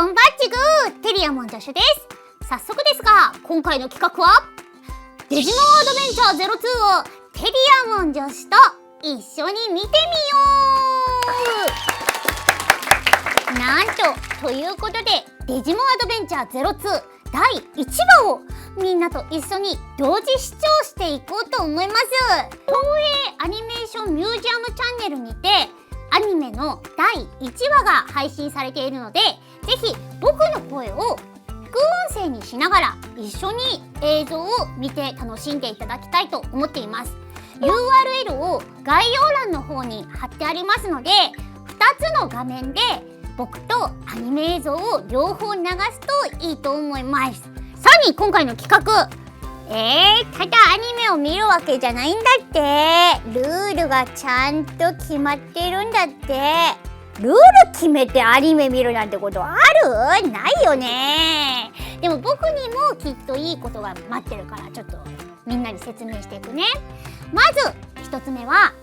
こんばっちぐー、テリアモン女子です。早速ですが、今回の企画はデジモンアドベンチャー02をテリアモン女子と一緒に見てみよう。なんということで、デジモンアドベンチャー02第1話をみんなと一緒に同時視聴していこうと思います。東映アニメーションミュージアムチャンネルにてアニメの第1話が配信されているので、ぜひ僕の声を副音声にしながら一緒に映像を見て楽しんでいただきたいと思っています。 URL を概要欄の方に貼ってありますので、2つの画面で僕とアニメ映像を両方流すといいと思います。さらに今回の企画、ただアニメを見るわけじゃないんだって。ルールがちゃんと決まってるんだって。ルール決めてアニメ見るなんてことある？ないよね。でも僕にもきっといいことが待ってるから、ちょっとみんなに説明していくね。まず1つ目は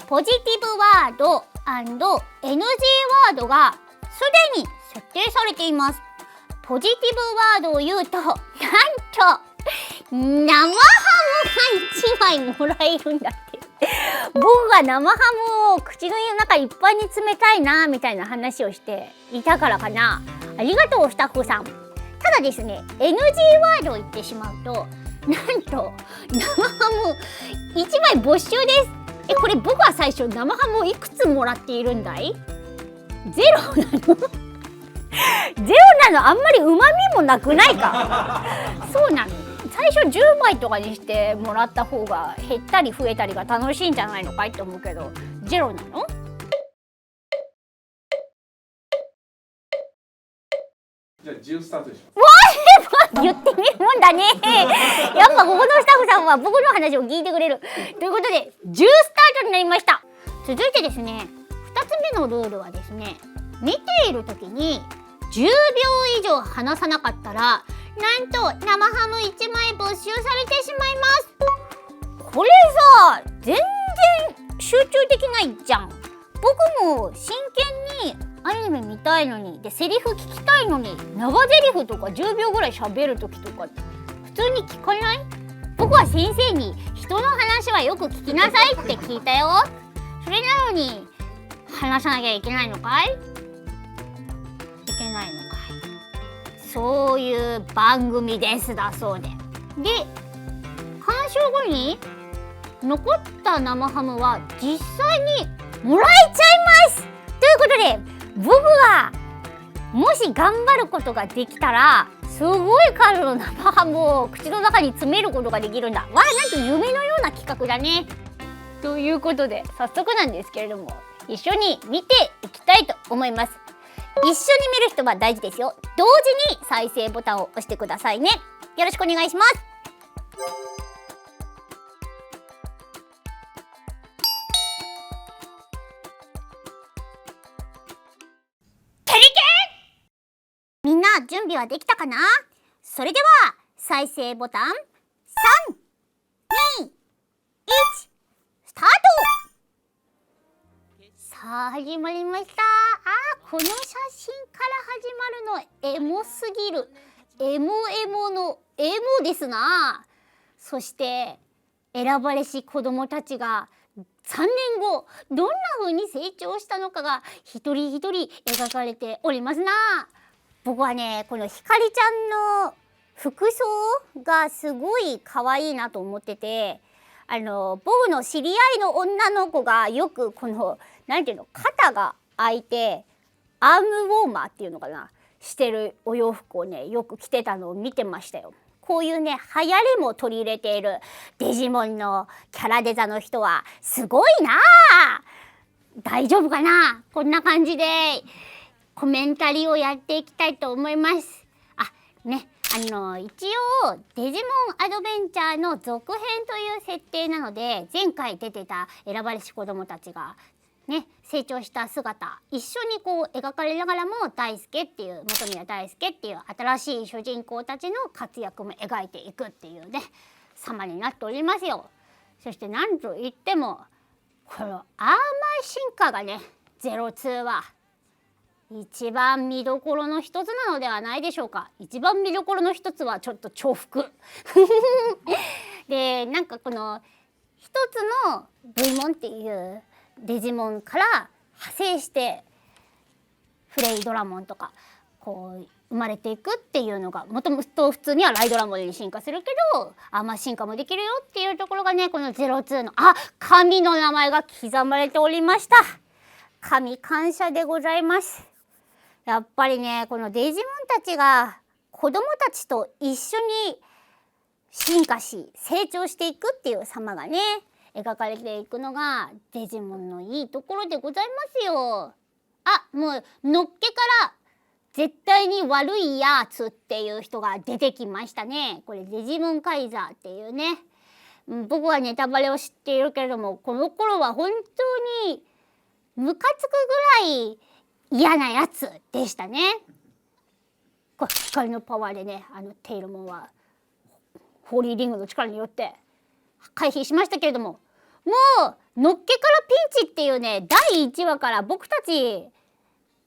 ポジティブワード&NG ワードがすでに設定されています。ポジティブワードを言うと、なんと生ハムが1枚もらえるんだって。僕が生ハムを口の中いっぱいに詰めたいなみたいな話をしていたからかな。ありがとうスタッフさん。ただですね、 NG ワードを言ってしまうと、なんと生ハム1枚没収です。これ僕は最初生ハムをいくつもらっているんだい？ゼロなの？ゼロなの？あんまり旨味もなくないか？そうなの。最初10枚とかにしてもらった方が減ったり増えたりが楽しいんじゃないのかいって思うけど、ゼロなの？じゃあ10スタートします。言ってみるもんだね。やっぱここのスタッフさんは僕の話を聞いてくれるということで、10スタートになりました。続いてですね、2つ目のルールはですね、見ている時に10秒以上話さなかったら、なんと生ハム1枚没収されてしまいます。これさ、全然集中できないじゃん。僕も真剣にアニメ見たいのに、でセリフ聞きたいのに、長セリフとか10秒ぐらい喋る時とか普通に聞かない？僕は先生に人の話はよく聞きなさいって聞いたよ。それなのに話さなきゃいけないのかい？いけないのかい？そういう番組ですだそうで。で、鑑賞後に残った生ハムは実際にもらえちゃいます。ということで、僕がもし頑張ることができたら、すごい数の生ハムを口の中に詰めることができるんだ。わあ、なんと夢のような企画だね。ということで、早速なんですけれども、一緒に見ていきたいと思います。一緒に見る人は大事ですよ。同時に再生ボタンを押してくださいね。よろしくお願いします。テリケン！みんな準備はできたかな？それでは再生ボタン3、2、1、スタート！さあ始まりました。この写真から始まるのエモすぎる。エモエモのエモですな。そして選ばれし子供たちが3年後どんな風に成長したのかが一人一人描かれておりますな。僕はね、このひかりちゃんの服装がすごい可愛いなと思ってて、僕の知り合いの女の子がよくこのなんていうの、肩が開いてアームウォーマーっていうのかな、してるお洋服をね、よく着てたのを見てましたよ。こういうね、流行りも取り入れているデジモンのキャラデザの人はすごいなあ。大丈夫かな？こんな感じでコメンタリーをやっていきたいと思います。一応デジモンアドベンチャーの続編という設定なので、前回出てた選ばれし子供たちがね、成長した姿一緒にこう描かれながらも、大輔っていう本宮大輔っていう新しい主人公たちの活躍も描いていくっていうね様になっておりますよ。そしてなんといってもこのアーマー進化がね、02は一番見どころの一つなのではないでしょうか。一番見どころの一つはちょっと重複で、なんかこの一つの V モンっていうデジモンから派生してフレイドラモンとかこう生まれていくっていうのが、もともと普通にはライドラモンに進化するけど、進化もできるよっていうところがね、この02の神の名前が刻まれておりました。神感謝でございます。やっぱりね、このデジモンたちが子供たちと一緒に進化し成長していくっていう様がね、描かれていくのがデジモンのいいところでございますよ。もうのっけから絶対に悪いやつっていう人が出てきましたね。これデジモンカイザーっていうね、僕はネタバレを知っているけれども、この頃は本当にムカつくぐらい嫌なやつでしたね。これ光のパワーでね、テイルモンはホーリーリングの力によって回避しましたけれども、もうのっけからピンチっていうね、第1話から僕たち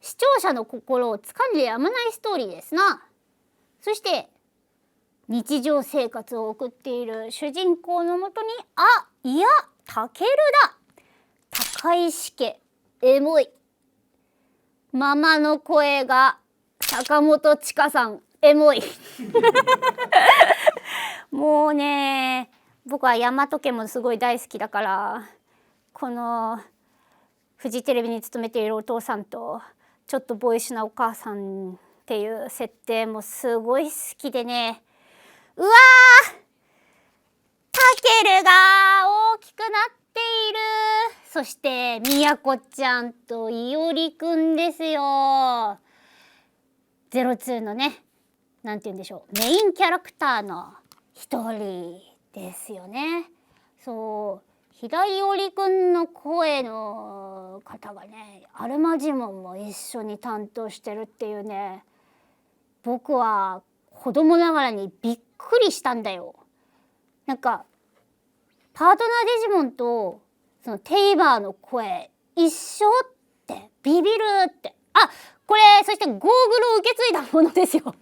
視聴者の心を掴んでやまないストーリーですな。そして日常生活を送っている主人公のもとに、いやタケルだ。高石家エモい。ママの声が坂本千佳さんエモいもうね、僕は大和家もすごい大好きだから、このフジテレビに勤めているお父さんとちょっとボーイッシュなお母さんっていう設定もすごい好きでね、うわー、タケルが大きくなっている。そしてみやこちゃんといおりくんですよ。02のね、なんて言うんでしょう、メインキャラクターの一人ですよね。そう、平井織くんの声の方がね、アルマジモンも一緒に担当してるっていうね、僕は子供ながらにびっくりしたんだよ。なんかパートナーデジモンとそのテイバーの声一緒ってビビるって、これそしてゴーグルを受け継いだものですよゴー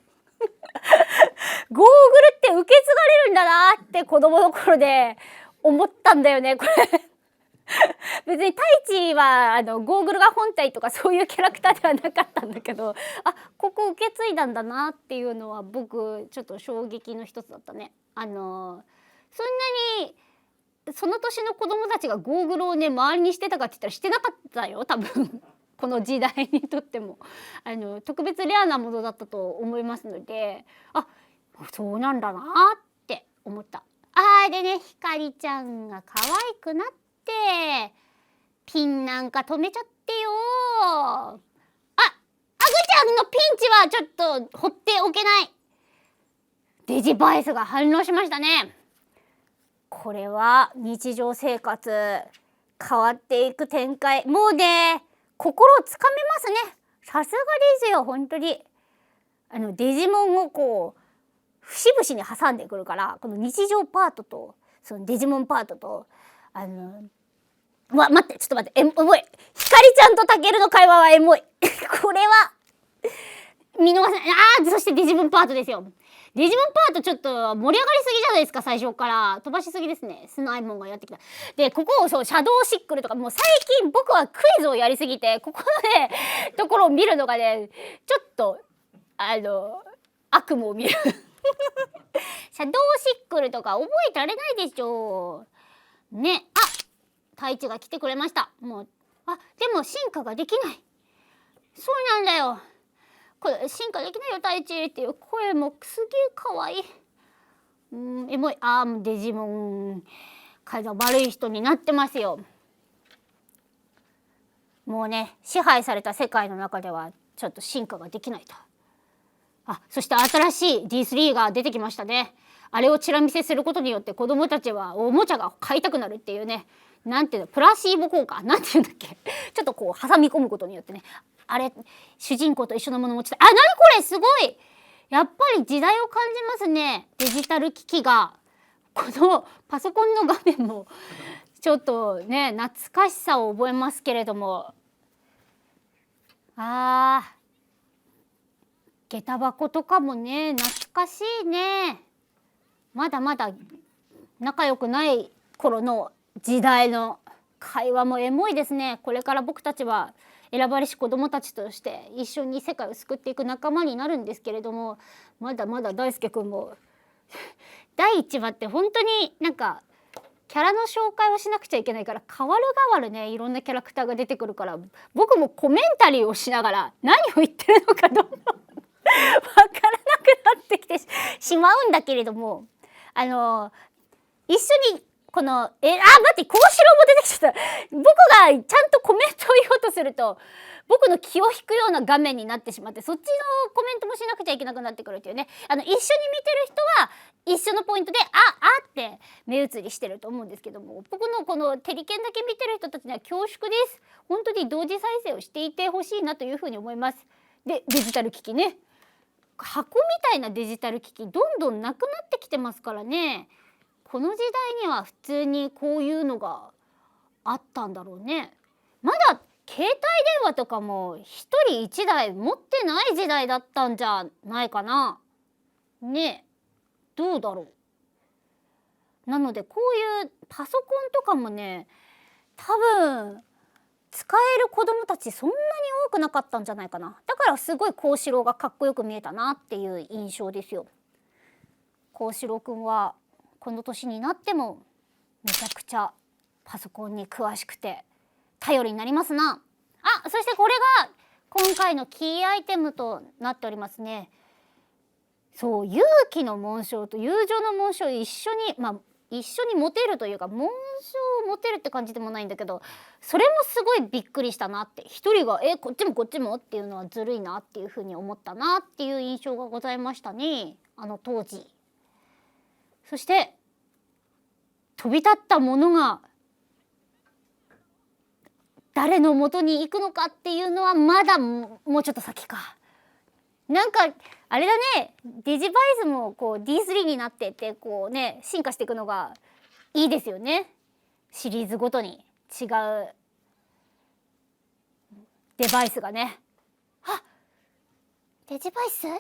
グルって受け継がれるんだなって子供の頃で思ったんだよね、これ別に太一はゴーグルが本体とかそういうキャラクターではなかったんだけど、ここ受け継いだんだなっていうのは僕ちょっと衝撃の一つだったね。そんなにその年の子供たちがゴーグルをね周りにしてたかって言ったらしてなかったよ多分この時代にとっても特別レアなものだったと思いますので、そうなんだなって思った。でね、ひかりちゃんが可愛くなってピンなんか止めちゃってよ。あぐちゃんのピンチはちょっと放っておけない。デジバイスが反応しましたね。これは日常生活変わっていく展開、もうね心をつかめますね。さすがですよ本当に。デジモンをこう節々に挟んでくるから、この日常パートとそのデジモンパートと待ってちょっと待って、エモい。ひかりちゃんとたけるの会話はエモいこれは見逃せない。そしてデジモンパートですよ。デジモンパートちょっと盛り上がりすぎじゃないですか。最初から飛ばしすぎですね。スナイモンがやってきた。でここをシャドウシックルとか、もう最近僕はクイズをやりすぎてここのねところを見るのがねちょっと悪夢を見るシャドウシックルとか覚えられないでしょうね。太一が来てくれました。もうでも進化ができない。そうなんだよ、これ進化できないよ太一っていう声もすげえかわいい。エモい。デジモンカイザー悪い人になってますよ。もうね支配された世界の中ではちょっと進化ができないと。そして新しい D3 が出てきましたね。あれをチラ見せすることによって子供たちはおもちゃが買いたくなるっていうね、なんていうの、プラシーボ効果なんていうんだっけちょっとこう挟み込むことによってね、あれ主人公と一緒のもの持ちたい。何これすごい。やっぱり時代を感じますね。デジタル機器がこのパソコンの画面もちょっとね懐かしさを覚えますけれども、あー、下駄箱とかもね、懐かしいね。まだまだ仲良くない頃の時代の会話もエモいですね。これから僕たちは選ばれし子どもたちとして一緒に世界を救っていく仲間になるんですけれども、まだまだ大輔くんも第1話って本当になんかキャラの紹介をしなくちゃいけないから、変わる変わるね、いろんなキャラクターが出てくるから、僕もコメンタリーをしながら何を言ってるのかどんどんわからなくなってきてしまうんだけれども、一緒にこの待って幸四郎も出てきちゃった。僕がちゃんとコメントを言おうとすると僕の気を引くような画面になってしまって、そっちのコメントもしなくちゃいけなくなってくるっていうね。一緒に見てる人は一緒のポイントでって目移りしてると思うんですけども、僕のこのテリケンだけ見てる人たちには恐縮です。本当に同時再生をしていてほしいなというふうに思います。で、デジタル機器ね、箱みたいなデジタル機器どんどんなくなってきてますからね。この時代には普通にこういうのがあったんだろうね。まだ携帯電話とかも一人一台持ってない時代だったんじゃないかな。ねえ、どうだろう。なのでこういうパソコンとかもね、多分使える子どもたちそんなに多くなかったんじゃないかな。だからすごい幸四郎がかっこよく見えたなっていう印象ですよ。幸四郎くんはこの年になってもめちゃくちゃパソコンに詳しくて頼りになりますな。そしてこれが今回のキーアイテムとなっておりますね。そう、勇気の紋章と友情の紋章を一緒に持てるというか、紋章を持てるって感じでもないんだけど、それもすごいびっくりしたなって、一人がこっちもこっちもっていうのはずるいなっていうふうに思ったなっていう印象がございましたね、あの当時。そして飛び立ったものが誰の元に行くのかっていうのはまだもうちょっと先か。なんかあれだね、デジバイスもこう D3 になってってこうね、進化していくのがいいですよね。シリーズごとに違うデバイスがね。デジバイス違う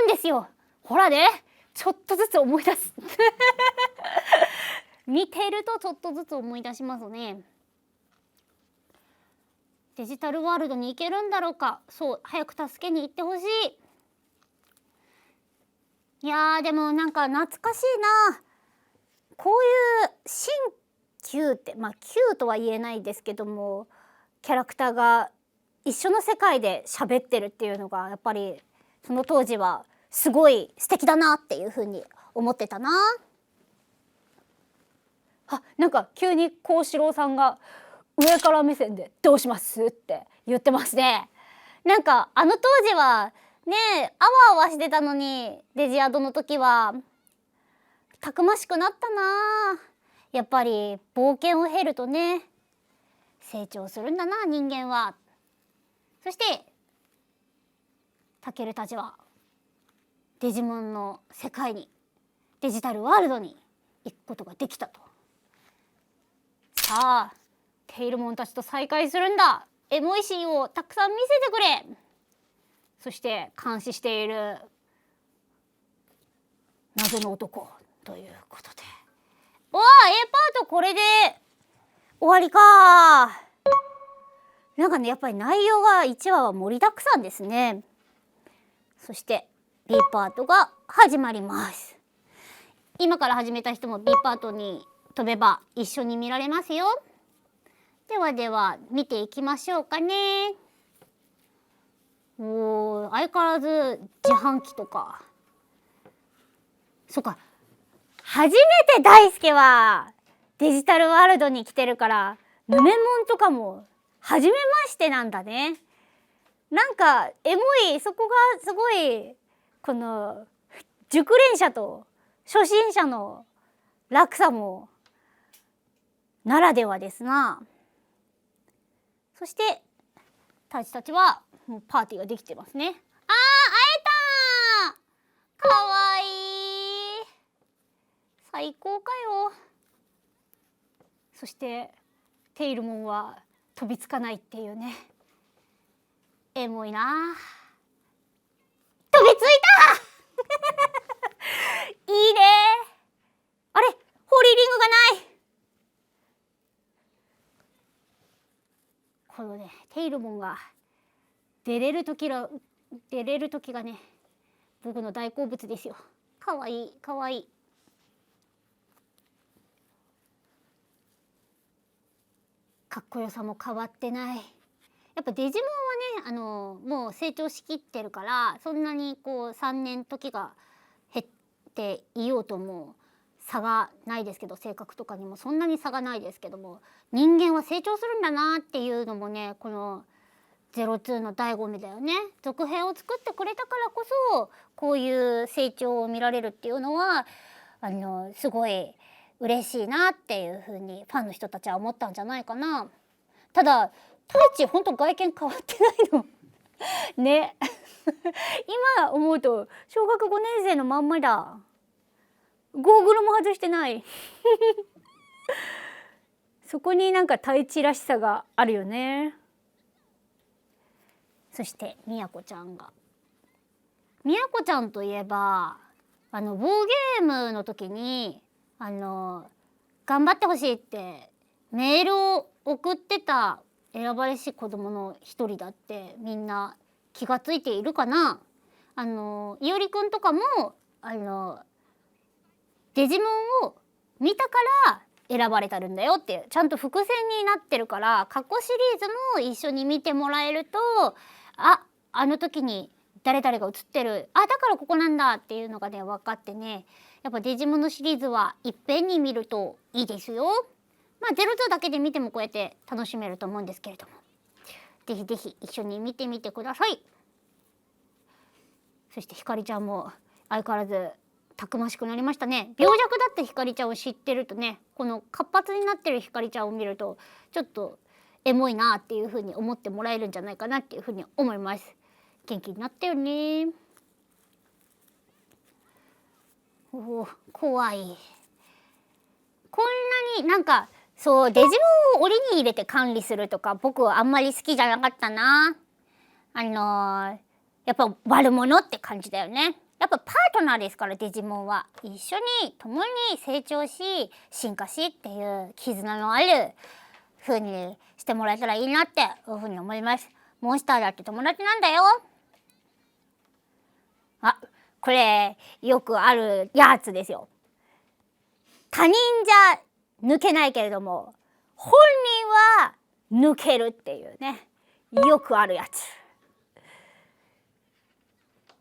んですよ。ほらね、ちょっとずつ思い出す見てるとちょっとずつ思い出しますね。デジタルワールドに行けるんだろうか。そう、早く助けに行ってほしい。いやー、でもなんか懐かしいな。こういう新旧って、旧とは言えないですけども、キャラクターが一緒の世界で喋ってるっていうのがやっぱりその当時はすごい素敵だなっていうふうに思ってたな。なんか急に幸四郎さんが上から目線でどうしますって言ってますね。なんかあの当時はね、あわあわしてたのに、デジアドの時はたくましくなったな。やっぱり冒険を経るとね、成長するんだな、人間は。そしてタケルたちはデジモンの世界に、デジタルワールドに行くことができたと。さあテイルモンたちと再会するんだ。エモいシーンをたくさん見せてくれ。そして監視している謎の男ということで、A パートこれで終わりか。なんかね、やっぱり内容が1話は盛りだくさんですね。そして B パートが始まります。今から始めた人も B パートに飛べば一緒に見られますよ。ではでは見ていきましょうかね。相変わらず自販機とか。そっか、初めて大輔はデジタルワールドに来てるから、ヌメモンとかも初めましてなんだね。なんかエモい、そこがすごい、この熟練者と初心者の落差もならではですな。そしてタチたちはもうパーティーができてますね。会えたー、かわいい、最高かよ。そしてテイルモンは飛びつかないっていうね。エモいな。飛びついたいいね。あれ、ホーリーリングがない。このねテイルモンが出れる時がね、僕の大好物ですよ。かわいいかわいい。かっこよさも変わってない。やっぱデジモンはねもう成長しきってるから、そんなにこう3年時が減っていようとも差がないですけど、性格とかにもそんなに差がないですけども、人間は成長するんだなっていうのもね、この02の醍醐味だよね。続編を作ってくれたからこそこういう成長を見られるっていうのはすごい嬉しいなっていう風にファンの人たちは思ったんじゃないかな。ただタイチほんと外見変わってないのね今思うと小学5年生のまんまだ。ゴーグルも外してないそこになんかタイチらしさがあるよね。そしてみやこちゃんといえばボーゲームの時に頑張ってほしいってメールを送ってた選ばれし子供の一人だってみんな気がついているかな。いおりくんとかもデジモンを見たから選ばれたるんだよっていうちゃんと伏線になってるから、過去シリーズも一緒に見てもらえると、あの時に誰々が映ってる、だからここなんだっていうのがね分かってね、やっぱデジモンのシリーズはいっぺんに見るといいですよ。02だけで見てもこうやって楽しめると思うんですけれども、ぜひぜひ一緒に見てみてください。そしてひかりちゃんも相変わらずたくましくなりましたね。病弱だったひかりちゃんを知ってるとね、この活発になってるひかりちゃんを見るとちょっとエモいなっていう風に思ってもらえるんじゃないかなっていう風に思います。元気になったよね。怖い。こんなになんかそうデジモンを檻に入れて管理するとか僕はあんまり好きじゃなかったな。やっぱ悪者って感じだよね。やっぱパートナーですから、デジモンは一緒に共に成長し進化しっていう絆のある風にしてもらえたらいいなっていう風に思います。モンスターだって友達なんだよ。これよくあるやつですよ。他人じゃ抜けないけれども本人は抜けるっていうね、よくあるやつ。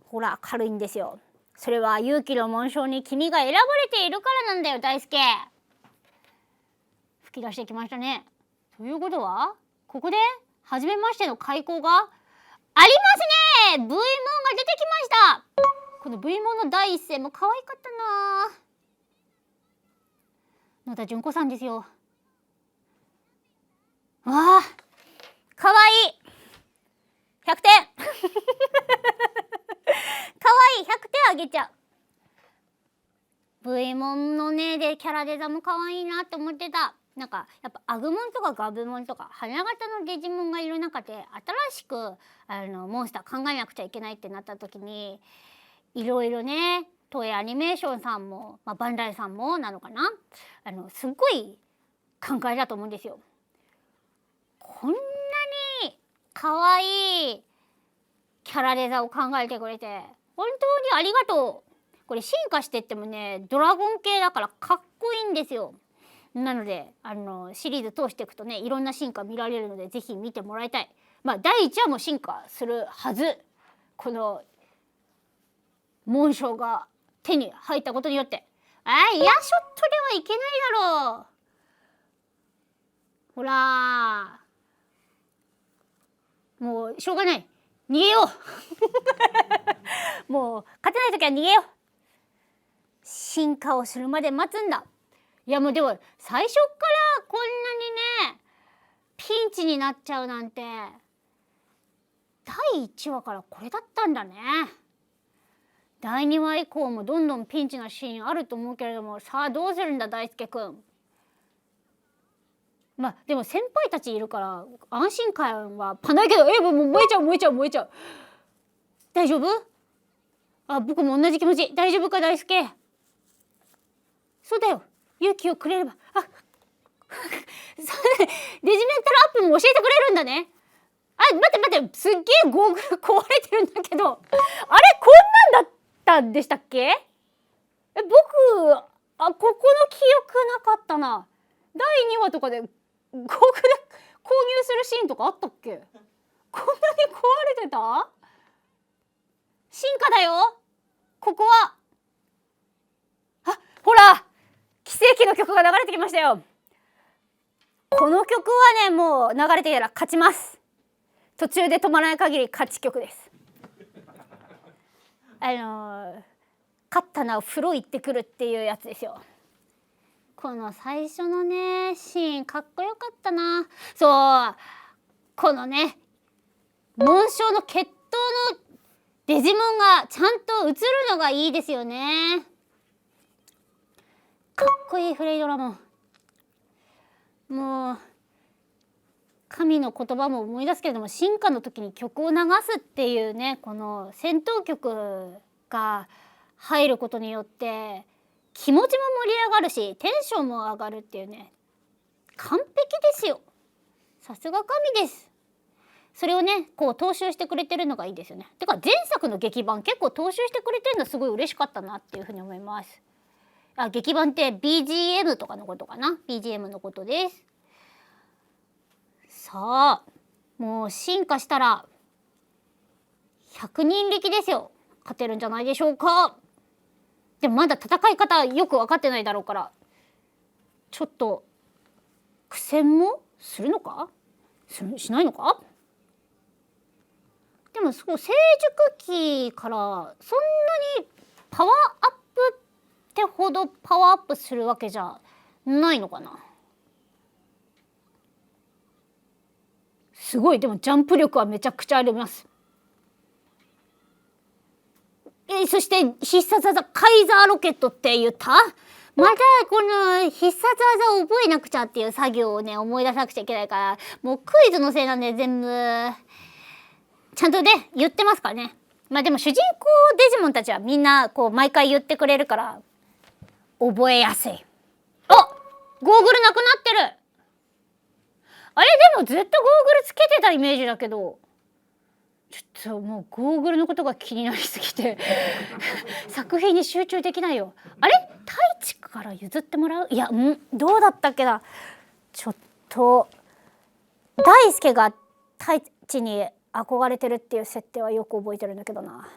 ほら軽いんですよ。それは勇気の紋章に君が選ばれているからなんだよ大輔。吹き出してきましたね。ということはここで初めましての開口がありますね。 V モンが出てきました。この V モンの第一声も可愛かったな。野田純子さんですよ。わあ可愛い100点可愛い100点あげちゃう。 V モンのねでキャラデザも可愛いなって思ってた。なんかやっぱアグモンとかガブモンとか花形のデジモンがいる中で新しくモンスター考えなくちゃいけないってなった時にいろいろね、東映アニメーションさんも、バンダイさんもなのかな、すっごい考えだと思うんですよ。こんなに可愛いキャラデザを考えてくれて本当にありがとう。これ進化してってもねドラゴン系だからかっこいいんですよ。なのでシリーズ通していくとねいろんな進化見られるのでぜひ見てもらいたい。第1話も進化するはず。この紋章が手に入ったことによってエアショットではいけないだろう。ほらもうしょうがない、逃げようもう勝てない時は逃げよう。進化をするまで待つんだ。いやもうでも最初からこんなにねピンチになっちゃうなんて第1話からこれだったんだね。第2話以降もどんどんピンチなシーンあると思うけれども、さあどうするんだ大輔くん。まあでも先輩たちいるから安心感はパないけど、もう燃えちゃう燃えちゃう燃えちゃう。大丈夫？あ、僕も同じ気持ち。大丈夫か大輔？そうだよ、勇気をくれれば。あデジメンタルアップも教えてくれるんだね。あ、待って待って、すっげえゴーグル壊れてるんだけど、あれこんなんだったんでしたっけ？僕、ここの記憶なかったな。第2話とかでゴーグル購入するシーンとかあったっけ？こんなに壊れてた？進化だよここは。あ、ほら奇跡の曲が流れてきましたよ。この曲はね、もう流れてたら勝ちます。途中で止まらない限り勝ち曲です。勝ったな風呂行ってくるっていうやつですよ。この最初のねシーンかっこよかったな。そうこのね紋章の決闘のデジモンがちゃんと映るのがいいですよね。かっこいいフレイドラモン。もう神の言葉も思い出すけれども、進化の時に曲を流すっていうね、この戦闘曲が入ることによって気持ちも盛り上がるしテンションも上がるっていうね、完璧ですよ。さすが神です。それをねこう踏襲してくれてるのがいいですよね。てか前作の劇版結構踏襲してくれてるのすごい嬉しかったなっていうふうに思います。劇版って BGM とかのことかな。 BGM のことです。さあもう進化したら100人力ですよ。勝てるんじゃないでしょうか。でもまだ戦い方よく分かってないだろうから、ちょっと苦戦もするのかしないのか。でもそう成熟期からそんなにパワーアップってほどパワーアップするわけじゃないのかな。すごいでもジャンプ力はめちゃくちゃあります。そして必殺技カイザーロケットって言った？またこの必殺技を覚えなくちゃっていう作業をね思い出さなくちゃいけないから、もうクイズのせいなんで全部ちゃんとね言ってますからね。まあでも主人公デジモンたちはみんなこう毎回言ってくれるから覚えやすい。あ、ゴーグルなくなってる。あれでもずっとゴーグルつけてたイメージだけど、ちょっともうゴーグルのことが気になりすぎて作品に集中できないよ。あれ太一から譲ってもらう？いや、どうだったっけな。ちょっと大輔が太一に憧れてるっていう設定はよく覚えてるんだけどな。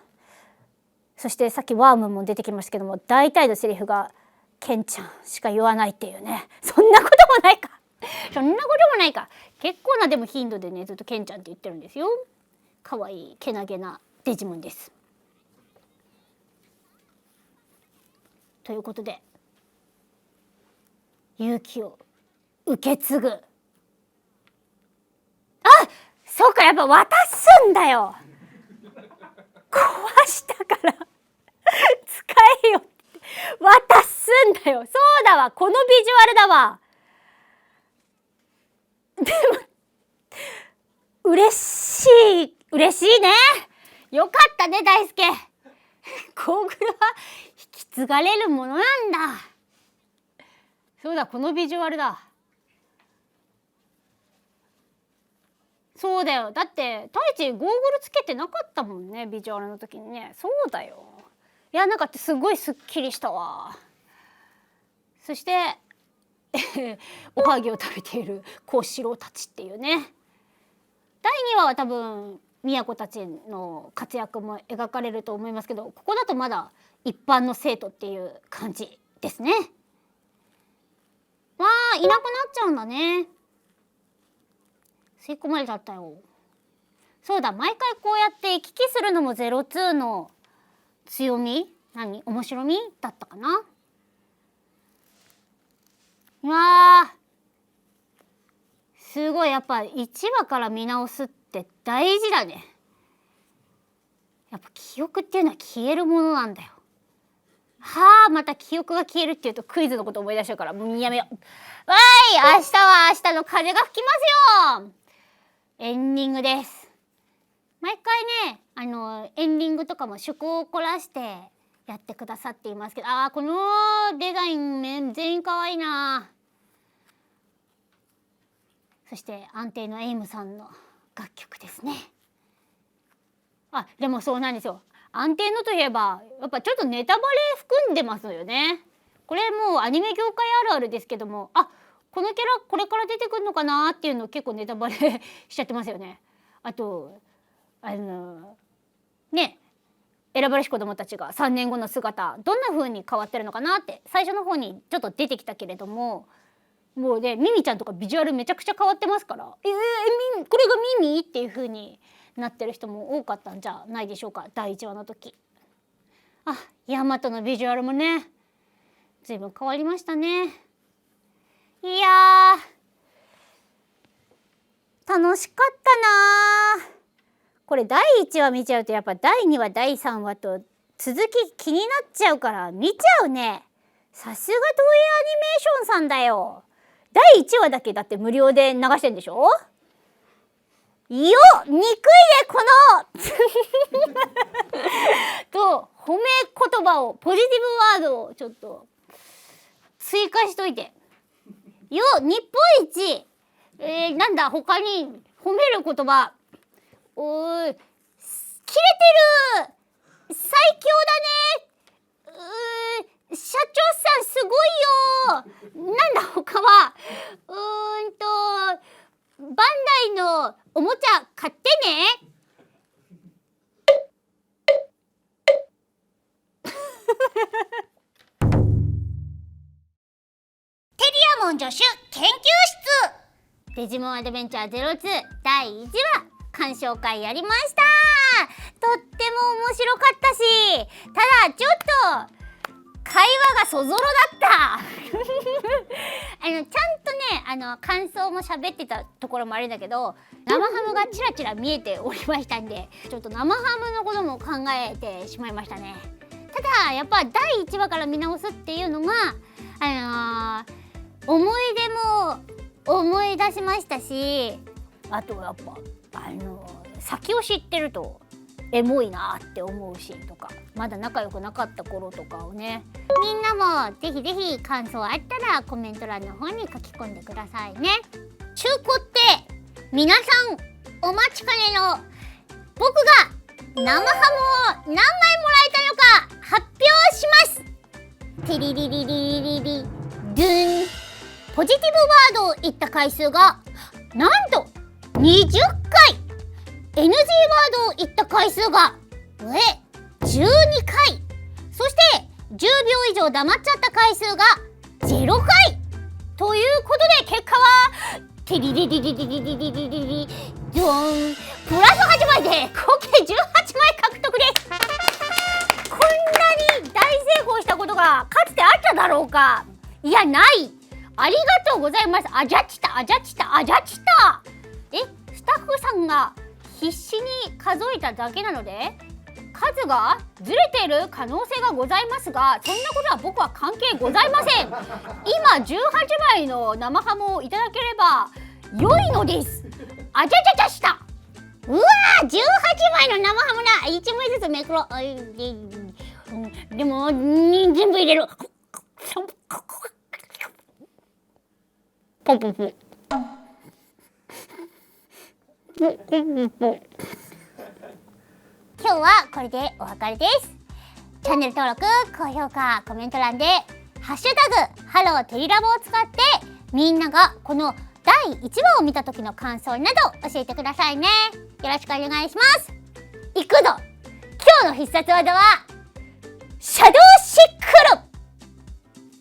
そしてさっきワームも出てきましたけども、大体のセリフがケンちゃんしか言わないっていうね。そんなこともないかそんなこともないか。結構なでも頻度でねずっとケンちゃんって言ってるんですよ。かわいいけなげなデジモンです。ということで勇気を受け継ぐ。あ、そうか、やっぱ渡すんだよ。壊したから使えよって渡すんだよ。そうだわ、このビジュアルだわ。でも嬉しいね。よかったね大輔。ゴーグルは引き継がれるものなんだ。そうだ、このビジュアルだ。そうだよ、だって太一ゴーグルつけてなかったもんね、ビジュアルの時にね。そうだよ。いや、なんかすごいすっきりしたわ。そしておはぎを食べている小四郎たちっていうね。第2話は多分宮子たちの活躍も描かれると思いますけど、ここだとまだ一般の生徒っていう感じですね。わあ、いなくなっちゃうんだね。吸い込まれちゃったよ。そうだ、毎回こうやって行き来するのも02の強み、面白みだったかな。わあ、すごい。やっぱ1話から見直すって大事だね。やっぱ記憶っていうのは消えるものなんだよ。はあ、また記憶が消えるっていうとクイズのこと思い出しちゃうから、もうやめよう。わーい、明日は明日の風が吹きますよ。エンディングです。毎回ね、エンディングとかも趣向を凝らしてやってくださっていますけど、このデザイン全員かわいいな。そして安定のエイムさんの楽曲ですね。でもそうなんですよ。安定のといえばやっぱちょっとネタバレ含んでますよね。これもうアニメ業界あるあるですけども、このキャラこれから出てくるのかなっていうのを結構ネタバレしちゃってますよね。あとね、選ばれし子どもたちが3年後の姿どんな風に変わってるのかなって最初の方にちょっと出てきたけれども、もうねミミちゃんとかビジュアルめちゃくちゃ変わってますから、これがミミっていう風になってる人も多かったんじゃないでしょうか、第1話の時。ヤマトのビジュアルもね随分変わりましたね。いや楽しかったな。これ第1話見ちゃうとやっぱ第2話第3話と続き気になっちゃうから見ちゃうね。さすが東映アニメーションさんだよ。第1話だけだって無料で流してんでしょ。憎いねこのと褒め言葉を、ポジティブワードをちょっと追加しといて日本一、なんだ他に褒める言葉、おい切れてる最強だね、社長さんすごいよ。なんだ他はバンダイのおもちゃ買ってね。テリアモン助手研究室、デジモンアドベンチャー02第1話鑑賞会やりました。とっても面白かったし、ただちょっと会話がそぞろだったちゃんとね感想も喋ってたところもあるんだけど、生ハムがちらちら見えておりましたんで、ちょっと生ハムのことも考えてしまいましたね。ただやっぱ第1話から見直すっていうのが思い出も思い出しましたし、あとやっぱ先を知ってるとエモいなって思うシーンとか、まだ仲良くなかった頃とかをね、みんなもぜひぜひ感想あったらコメント欄の方に書き込んでくださいね。中古って皆さんお待ちかねの僕が生ハムを何枚もらえたのか発表します。テリリリリリリリドゥン。ポジティブワードを言った回数がなんと20回、NG ワードを言った回数が12回、そして10秒以上黙っちゃった回数が0回ということで、結果はテリリリリリリリリリリリドーンプラス8枚で合計18枚獲得です。こんなに大成功したことがかつてあっただろうか。いやない。ありがとうございます。あじゃちたあじゃちたあじゃちた。スタッフさんが必死に数えただけなので数がずれている可能性がございますが、そんなことは僕は関係ございません。今18枚の生ハムをいただければ良いのです。あじゃちゃちゃした。うわー18枚の生ハムだ。1枚ずつめくろ。でも全部入れる。ポンポンポン。今日はこれでお別れです。チャンネル登録、高評価、コメント欄でハッシュタグハローテリラボを使ってみんながこの第1話を見た時の感想など教えてくださいね。よろしくお願いします。いくぞ。今日の必殺技はシャドウシックル。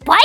バイバイ。